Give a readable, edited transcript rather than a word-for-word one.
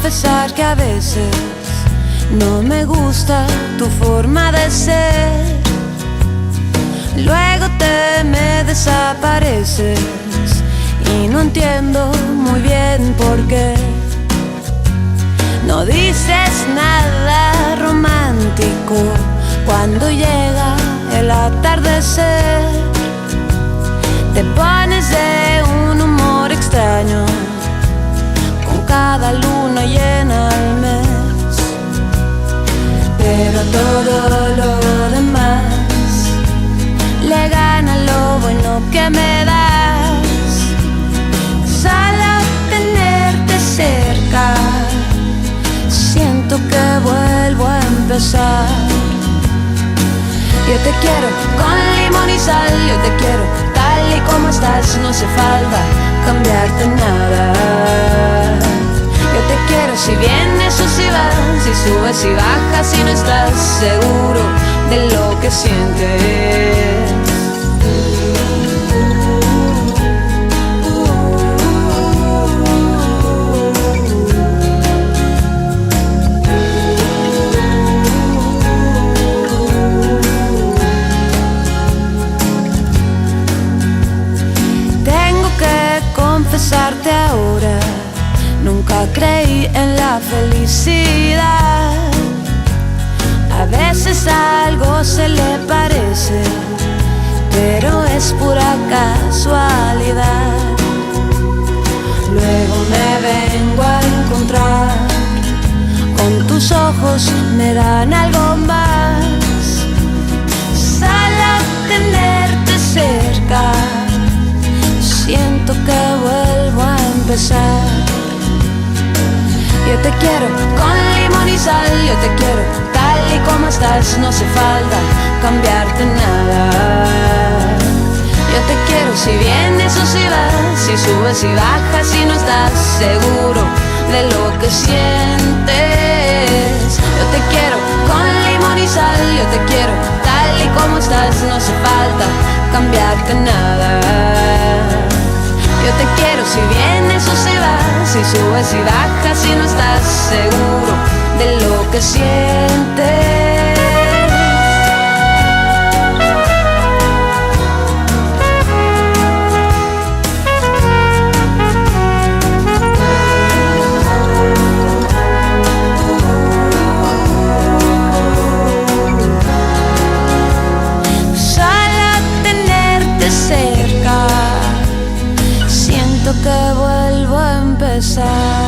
confesar que a veces no me gusta tu forma de ser. Luego te me desapareces y no entiendo muy bien por qué. No dices nada romántico cuando llega el atardecer. Te pones de un humor extraño con cada luna llena al mes. Pero todo lo demás le gana lo bueno que me das. Solo tenerte cerca, siento que vuelvo a empezar. Yo te quiero con limón y sal, yo te quiero tal y como estás, no hace falta cambiarte nada. Yo te quiero si vienes o si vas, si subes y bajas, si no estás seguro de lo que sientes. Confesarte ahora, nunca creí en la felicidad. A veces algo se le parece, pero es pura casualidad. Luego me vengo a encontrar con tus ojos, me dan algo más. Solo tenerte cerca, siento que vuelvo a empezar. Yo te quiero con limón y sal, yo te quiero tal y como estás, no hace falta cambiarte nada. Yo te quiero si vienes o si vas, si subes y bajas, si no estás seguro de lo que sientes. Yo te quiero con limón y sal, yo te quiero tal y como estás, no hace falta cambiarte nada. Yo te quiero si vienes o si vas, si subes y bajas, si no estás seguro de lo que sientes. Solo tenerte cerca, siento que vuelvo a empezar.